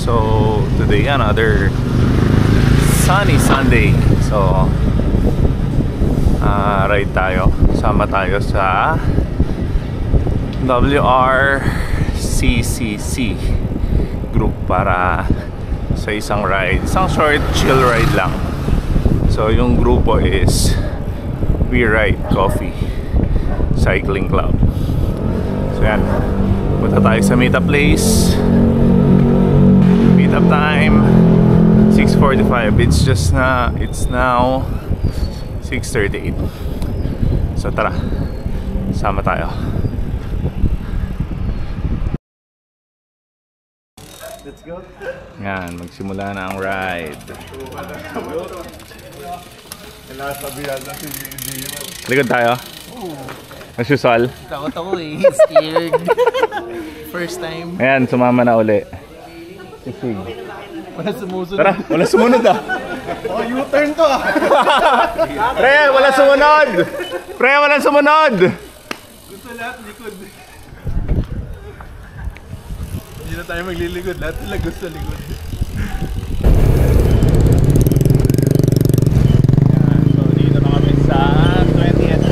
So today another sunny Sunday. So ride tayo. Sama tayo sa WRCCC group para sa isang ride. Isang short chill ride lang. So yung grupo is We Ride Coffee Cycling Club. So yan, punta tayo sa meetup place. Meetup time 6:45. It's now 6:38. So tara, sama tayo. Let's go. Yan, magsimula na ang ride. Likod tayo. Nagsusol. Takot ako eh. Scared. First time. Ayan, sumama na uli. Sisig. Wala sumusunod. Tara, wala sumunod ah. Oh, U-turn to ah. Pre, wala sumunod. Pre, wala sumunod. Gusto lahat likod. Hindi na tayo maglilikod. Lahat sila gusto likod. So, dito na kami sa 20th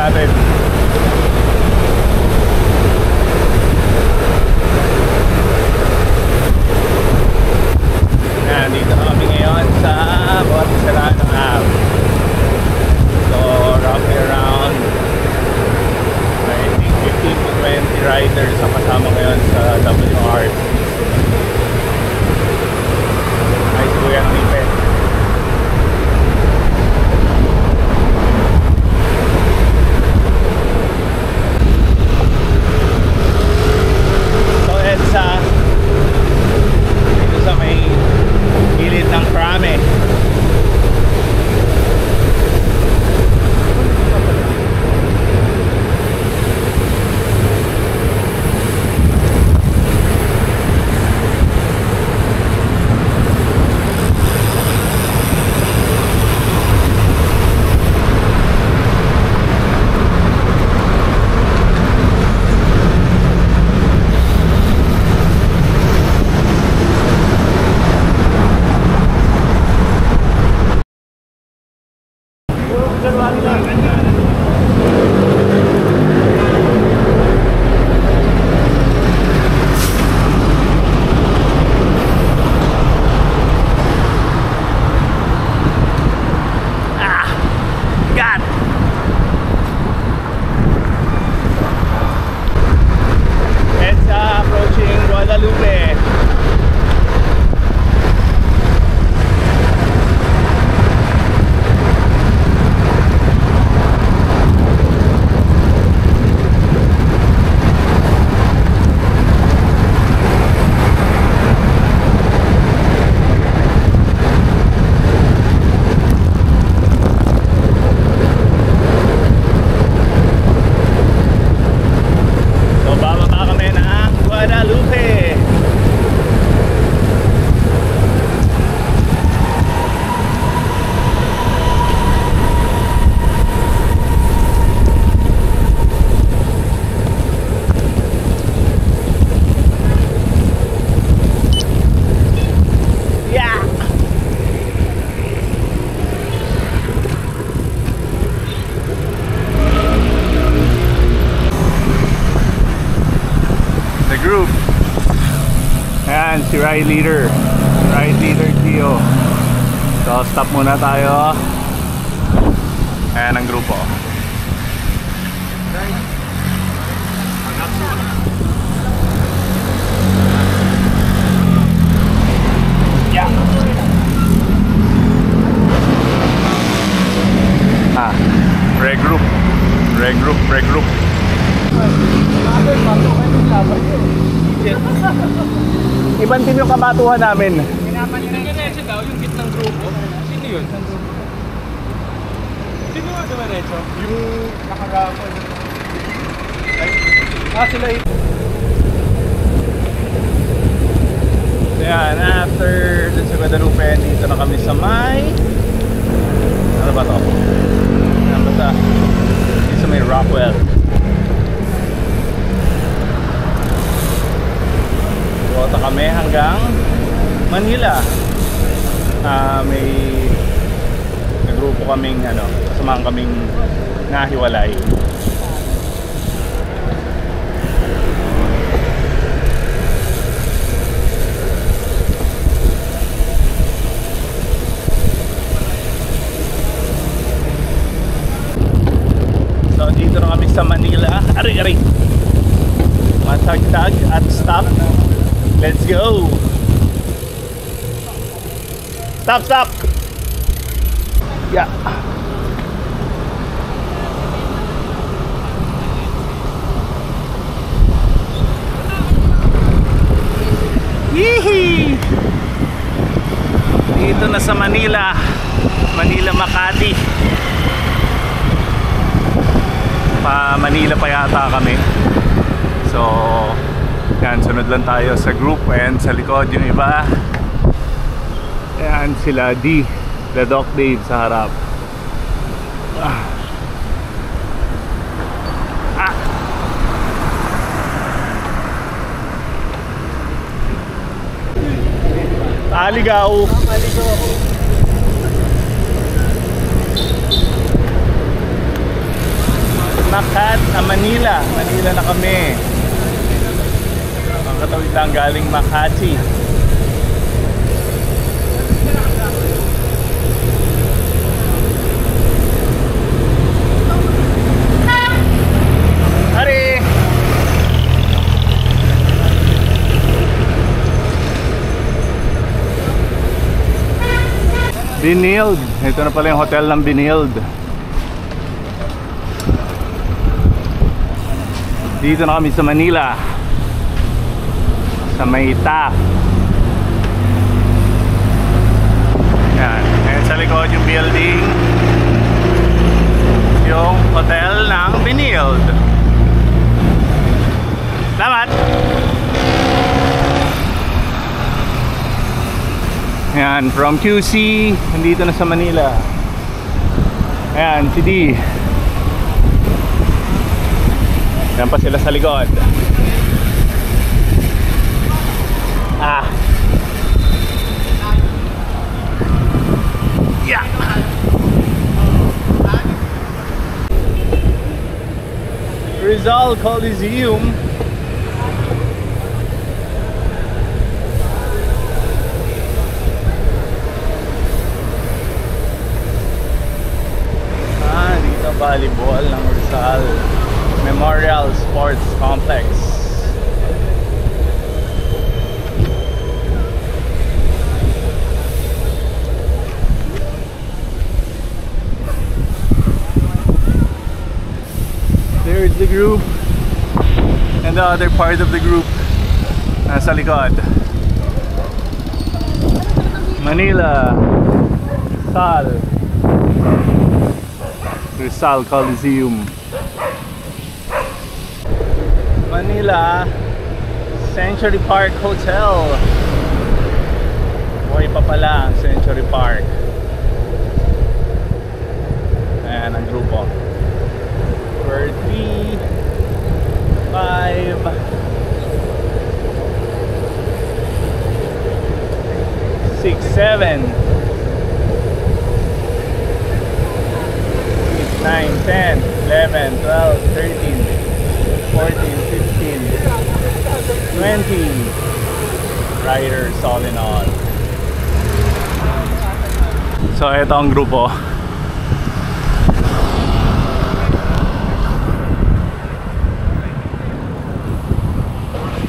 Ave. Riders ang kasama ngayon sa WR. Nice po yan, Lipe. So EDSA, dito sa may gilid ng Krame. Group. Ayan, si Ride Leader Gio. So, stop muna tayo. Ayan ang grupo. Yeah. Regroup. Ibang team yung kabatuhan namin. Diretso daw, yung gitnang grupo. Sino yun? Sino nga diretso? Yung nakarapon. Sila ito. Yan, after dun sa Guadalupe, dito na kami sa may... Ano ba to? Ano ba ta? Dito sa may Rockwell. Buota kami hanggang Manila. May nagrupo kaming kasamahan kaming nahiwalay. So dito na kami sa Manila. Ari-ari, matagtag at stop. Let's go. Stop. Yeah. Yee! Dito na sa Manila. Makati. Manila pa yata kami. So yan, sunod lang tayo sa group. And sa likod yung iba. Ayan sila D, the Doc Dave sa harap. Aligaw. Manila na kami. Ang katawid lang galing Makati. Hari! Binild. Ito na pala yung hotel ng Binild. Dito na kami sa Manila. Sa Mayta. Yan. Ayan sa likod yung building. Yung hotel ng Binild. Salamat! Ayan, from QC, nandito na sa Manila. Ayan, si D. Ayan pa sila sa likod. Yeah. Rizal Coliseum. Dito volleyball ng Rizal Memorial Sports Complex. There's the group and the other part of the group nasa likod. Manila, Rizal Coliseum. Manila Century Park Hotel. Buhay pa pala ang Century Park. Ayan ang grupo. 4, 3, 5, 6, 7, 9, 10, 11, 12, 13, 14, 15, 20 riders all in all. So ito ang grupo.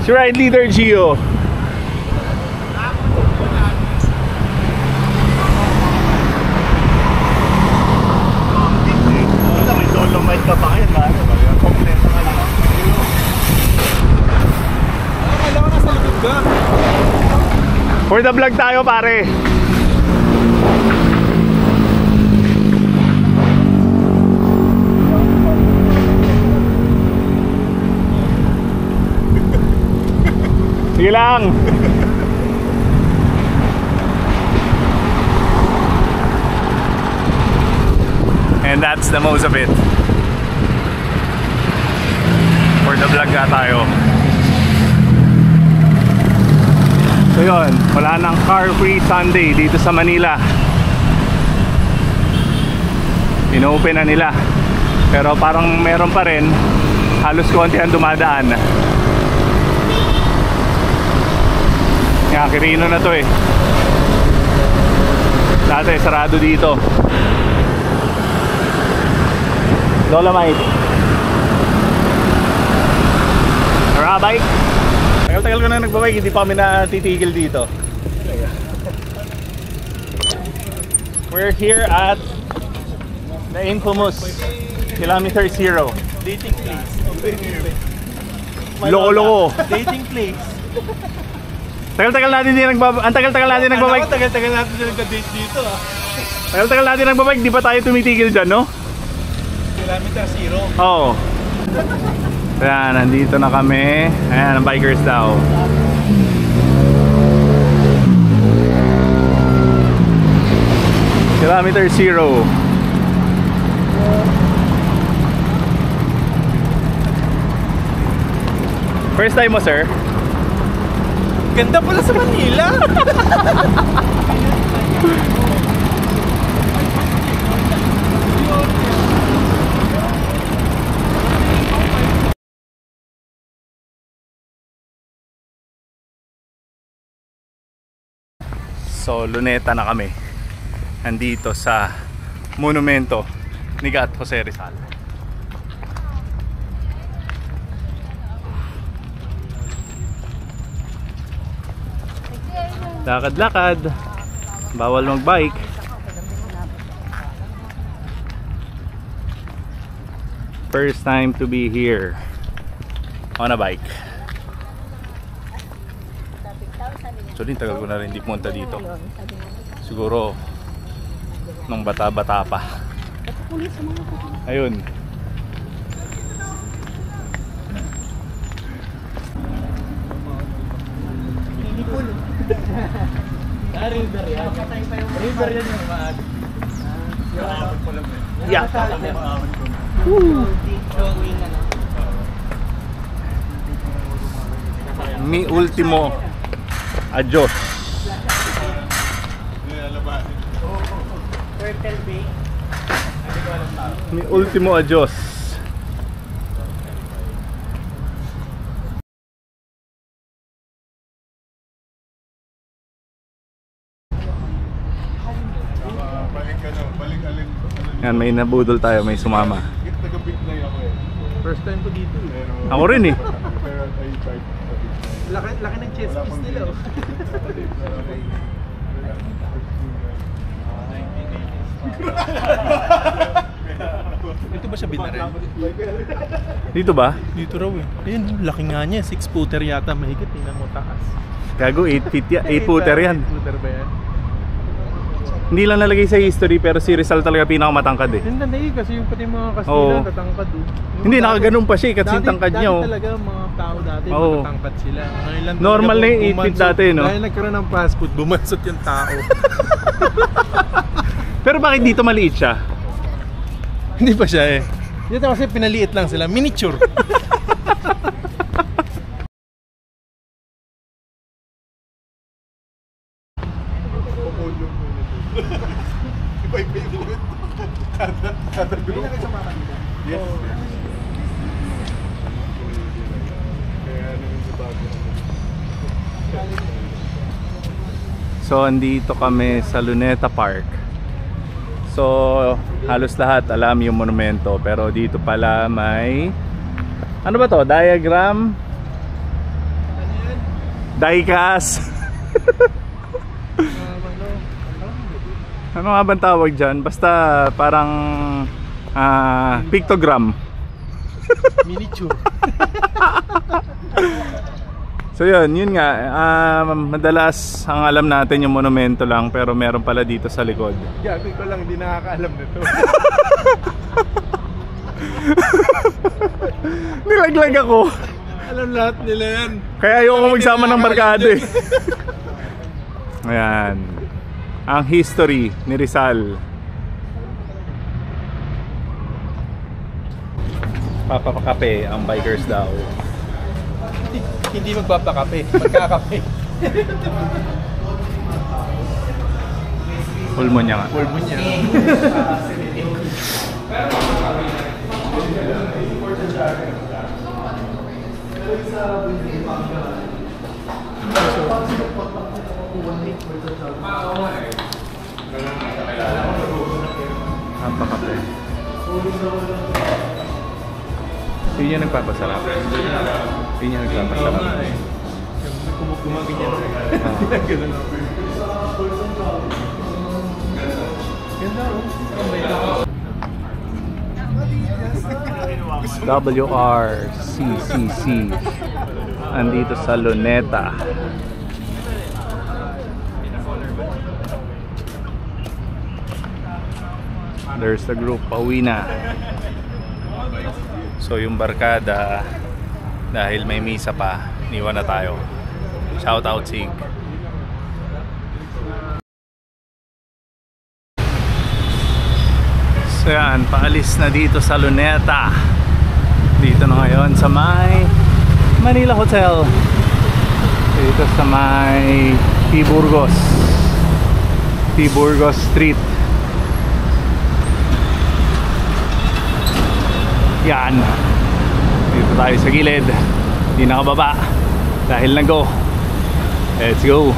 Si ride leader Gio. May dolomite ka pa kayo na. Kompleto ka lang. Kailangan nasa likod ka. For the vlog tayo, pare. Sige lang. And that's the most of it. For the vlog nga tayo. So yun, wala nang car free Sunday dito sa Manila. Inopen na nila. Pero parang meron pa rin. Halos konti ang dumadaan. Nga, Quirino na to eh. Dati sarado dito. Dolomite. Tara, bike. Tagal-tagal ko na nagbabike, hindi pa kami natitigil dito. We're here at the infamous Kilometer Zero. Dating place. Loko-loko. Dating place. Tagal-tagal natin din ang tagal-tagal natin nagbabike. Tagal-tagal natin nagka-date dito ah. Tagal-tagal natin nagbabike, di pa tayo tumitigil dyan, no? Kilometer Zero. Oo. Ayan, nandito na kami. Ayan, ang bikers daw. Kilometer Zero. First time mo, sir? Ganda pala sa Manila. So, Luneta na kami. Nandito sa monumento ni Gat Jose Rizal. Lakad-lakad. Bawal mag-bike. First time to be here on a bike. So din tagal ko na rin hindi pumunta dito. Siguro nung bata-bata pa. Ayun. River yan. River yan yung maag. Yeah. Mi ultimo adios. Mi ultimo adios. Yan, may nabudol tayo, may sumama. First time ko dito. Ako rin eh. Laki ng chest piece nila. Dito ba siya binaril? Dito ba? Dito raw eh. Ayun, laki nga niya. 6-footer yata mahigit. Tingnan mo taas. Gago, 8 feet 8-footer yan. 8-footer ba yan? Hindi lang nalagay sa history pero si Rizal talaga pinakamatangkad eh. Hindi kasi yung pati mga Kastila tatangkad oh. Hindi, nakaganon pa siya eh, kasi yung tangkad niya oh. Dati talaga mga tao dati matatangkad sila. Normal na yung 8 feet dati no? Dahil nagkaroon ng fast food, bumansot yung tao. Pero bakit dito maliit siya? Hindi pa siya eh. Dito kasi pinaliit lang sila, miniature. Iba-iba yung ulit. Kada group. Yes. So, andito kami sa Luneta Park. So, halos lahat alam yung monumento. Pero dito pala may... Ano ba to? Diagram? Diecast? Ano nga bang tawag dyan? Basta parang pictogram. Miniature. So yun nga, madalas ang alam natin yung monumento lang, pero meron pala dito sa likod. Gabi ko lang, hindi nakakaalam nito. Nilaglag ako. Alam lahat nila yan. Kaya ayoko magsama ng barkada eh. Ayan. Ang history ni Rizal. Papapakape ang bikers daw. Hindi magpapakape, magkakape. Pulmon niya nga. Pulmon niya. Papakape. Yun yung nagpapasarap. Yun yung nagpapasarap. Kumagin yan. Ganun. WRCCC. Andito sa Luneta. There's the group, pauwi na. So yung barkada, dahil may misa pa, iniwan na tayo. Shout out Sig. So yan, paalis na dito sa Luneta. Dito na ngayon sa may Manila Hotel. Dito sa may P. Burgos Street. Yan. Dito tayo sa gilid. Hindi nakababa dahil nag-go. Let's go.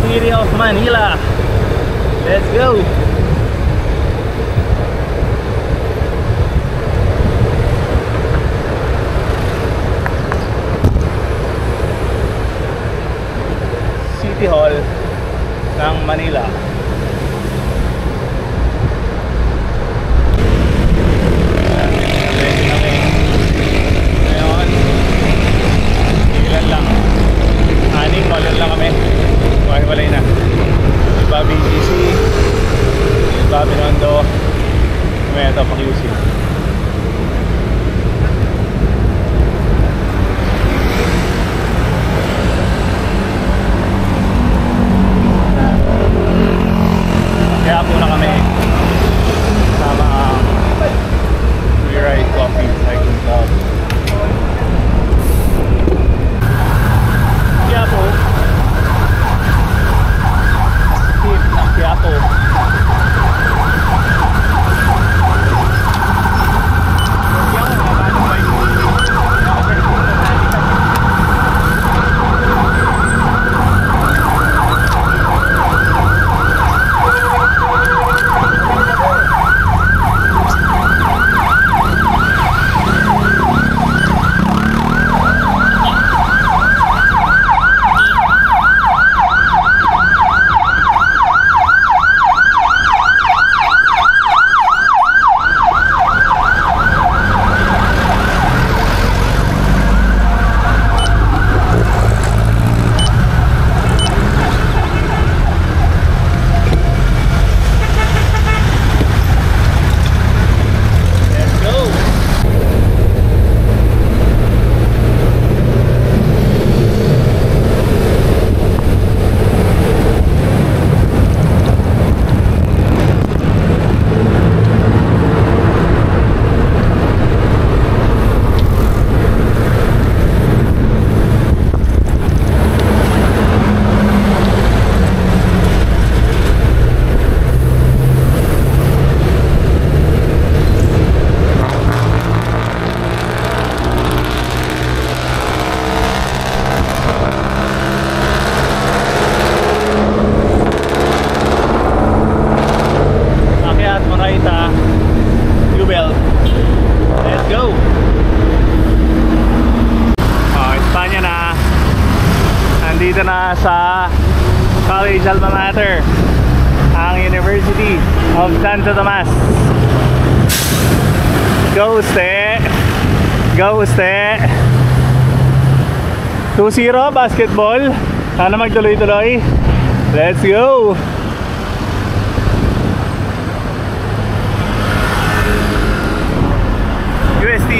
City of Manila. Let's go. City Hall ng Manila. Ngayon, ilan lang. Aning walon lang kami. Walay na. Iba BGC, iba Binondo, may ito pa QC. Kaya po na kami sama ang We Ride Coffee Cycling Club. Kaya po Quiapo. nandito na sa college alma mater, ang University of Santo Tomas. Go Ste! Go Ste! 2-0 basketball. Sana magtuloy-tuloy. Let's go! UST.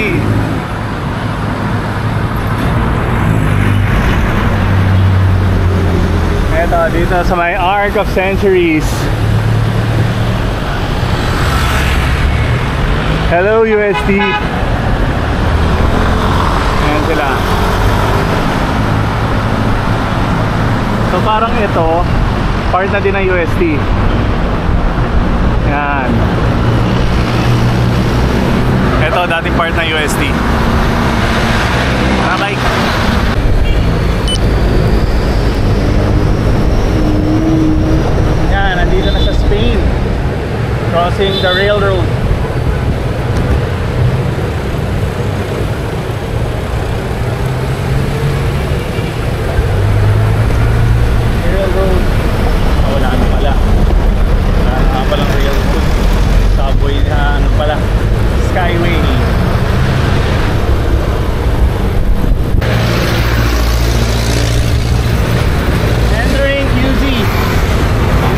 Eto, dito sa may Arc of Centuries. Hello UST. Ayan sila. So parang ito, part na din ng UST. Yan. Ito, dating part ng UST. Bye-bye. Yan, nandito na sa Spain. Crossing the railroad. Railroad. Wala na pala. Wala na palang railroad. Subway na ano pala. Skyway. Entering QZ.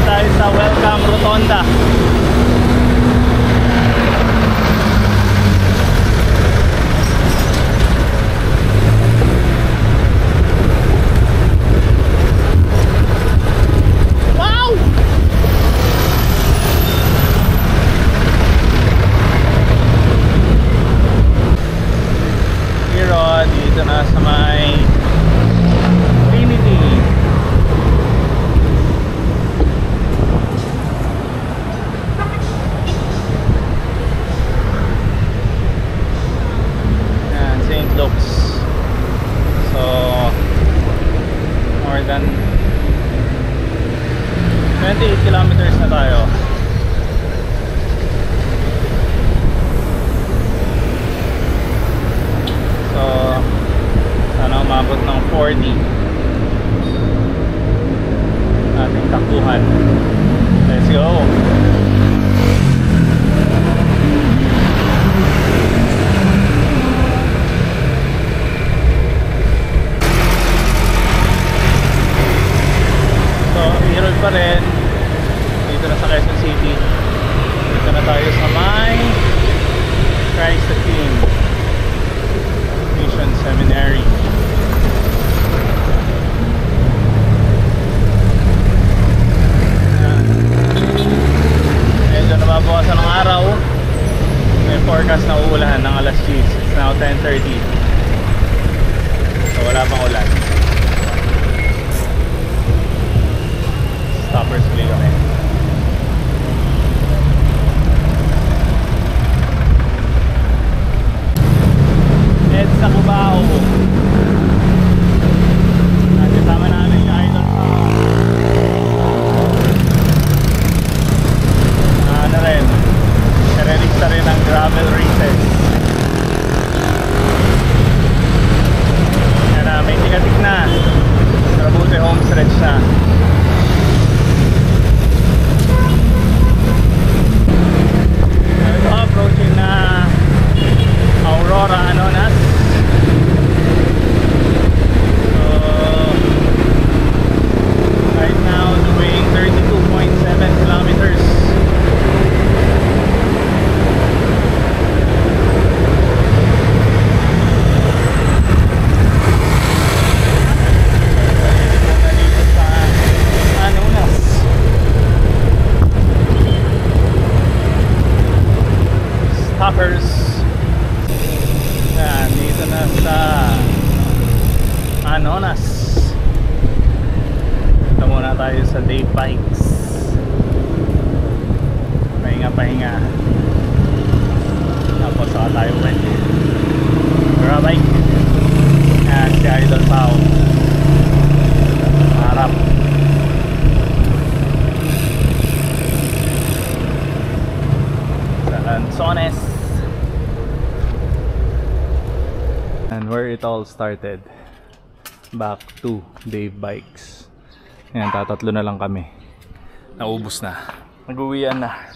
Tayo sa Welcome Rotonda. Dito na sa may Trinity. Yan, St. Luke's. So more than 28 kilometers na tayo. So sana umabot ng 40 ating takbuhan. Let's go. So hirol pa rin dito na sa Quezon City. Dito na tayo sa may Christ the King Mission Seminary. Medyo nababawasan ng araw. May forecast na uulahan ng alas 10. It's now 10:30. So wala pang ulan. Stoppers play kami. It's sa Cubao. Kasama namin si Idol. Ano rin, karelista rin ang gravel races. Yan na, may tigatik na. Trabuti home stretch na. Ito, approaching na Aurora Anonas. So right now doing 32.7 kilometers. Stoppers. Yan, dito na sa Anonas. Ito muna tayo sa Day Bikes. Pahinga. Tapos saka tayo pwede Grabike. Yan, si Idol Pao. Harap. Sa Lanzones. And where it all started. back to Dave Bikes. Ayan, tatatlo na lang kami. Naubos na. Nag-uwian na.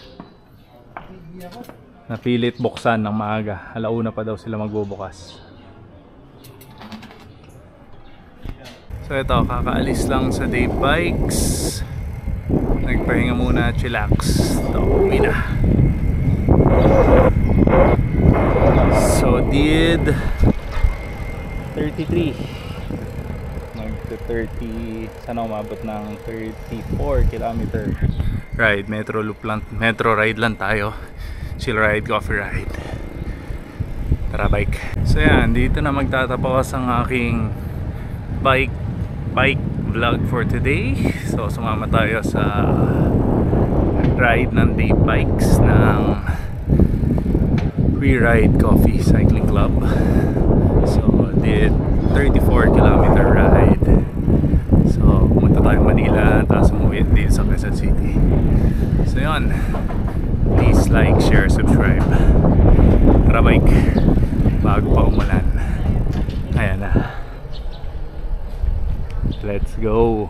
Napilit buksan ng maaga. Alauna pa daw sila magbubukas. So ito, kakaalis lang sa Dave Bikes. Nagpahinga muna, chillax. Ito, uwi na. So did 33. Magta-30, sana umabot ng 34 kilometer ride. Metro loop lang, metro ride lang tayo. Chill ride, coffee ride. Tara bike. So yan, dito na magtatapos ang aking bike vlog for today. So sumama tayo sa ride ng Dave Bikes ng We Ride Coffee Cycling Club. So did 34 kilometer ride. So pumunta tayo Manila, tapos umuwi dito sa Quezon City. So yun, please like, share, subscribe. Tara bike, bago pa umulan. Ayan na, let's go.